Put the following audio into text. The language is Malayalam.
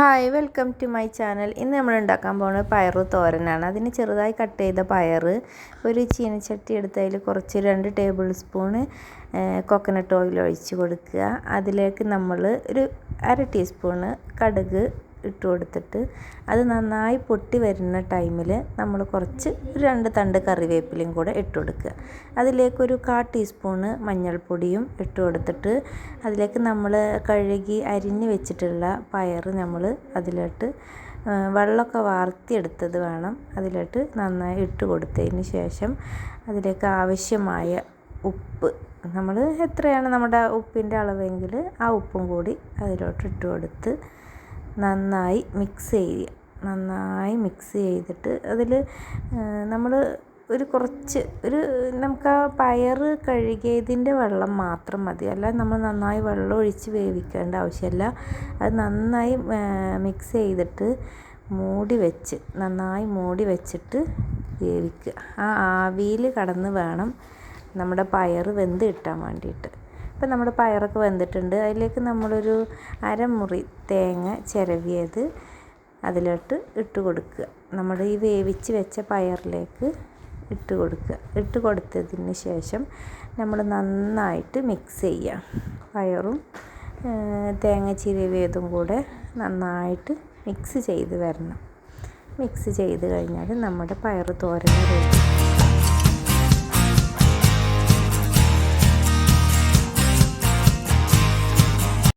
Hi, welcome to my channel. ഇന്ന് നമ്മൾ ഉണ്ടാക്കാൻ പോകുന്നത് പയറ് തോരനാണ്. അതിന് ചെറുതായി കട്ട് ചെയ്ത പയറ് ഒരു ചീനച്ചട്ടി എടുത്ത് അതിൽ കുറച്ച് 2 ടേബിൾ സ്പൂണ് കോക്കനട്ട് ഓയിൽ ഒഴിച്ച് കൊടുക്കുക. അതിലേക്ക് നമ്മൾ ഒരു 1/2 ടീസ്പൂണ് കടുക് ഇട്ട് കൊടുത്തിട്ട് അത് നന്നായി പൊട്ടി വരുന്ന ടൈമിൽ നമ്മൾ കുറച്ച് 2 തണ്ട് കറിവേപ്പിലയും കൂടെ ഇട്ട് കൊടുക്കുക. അതിലേക്കൊരു 1/4 ടീസ്പൂണ് മഞ്ഞൾപ്പൊടിയും ഇട്ട് കൊടുത്തിട്ട് അതിലേക്ക് നമ്മൾ കഴുകി അരിഞ്ഞ് വെച്ചിട്ടുള്ള പയർ നമ്മൾ അതിലോട്ട് വെള്ളമൊക്കെ വാർത്തിയെടുത്തത് വേണം അതിലോട്ട് നന്നായി ഇട്ട് കൊടുത്തതിന് ശേഷം അതിലേക്ക് ആവശ്യമായ ഉപ്പ്, നമ്മൾ എത്രയാണ് നമ്മുടെ ഉപ്പിൻ്റെ അളവെങ്കിൽ ആ ഉപ്പും കൂടി അതിലോട്ട് ഇട്ട് കൊടുത്ത് നന്നായി മിക്സ് ചെയ്തിട്ട് അതിൽ നമ്മൾ കുറച്ച് നമുക്ക് ആ പയർ കഴുകിയതിൻ്റെ വെള്ളം മാത്രം മതി. അല്ല നമ്മൾ നന്നായി വെള്ളം ഒഴിച്ച് വേവിക്കേണ്ട ആവശ്യമില്ല. അത് നന്നായി മിക്സ് ചെയ്തിട്ട് നന്നായി മൂടി വെച്ചിട്ട് വേവിക്കുക. ആ ആവിയിൽ കടന്ന് വേണം നമ്മുടെ പയർ വെന്ത് കിട്ടാൻ വേണ്ടിയിട്ട്. ഇപ്പം നമ്മുടെ പയറൊക്കെ വെന്തിട്ടുണ്ട്. അതിലേക്ക് നമ്മളൊരു 1/2 മുറി തേങ്ങ ചിരവിയത് അതിലോട്ട് ഇട്ട് കൊടുക്കുക. നമ്മൾ ഈ വേവിച്ച് വെച്ച പയറിലേക്ക് ഇട്ട് കൊടുത്തതിന് ശേഷം നമ്മൾ നന്നായിട്ട് മിക്സ് ചെയ്യുക. പയറും തേങ്ങ ചിരവിയതും കൂടെ നന്നായിട്ട് മിക്സ് ചെയ്ത് വരണം. മിക്സ് ചെയ്ത് കഴിഞ്ഞാൽ നമ്മുടെ പയറ് തോരൻ റെഡി.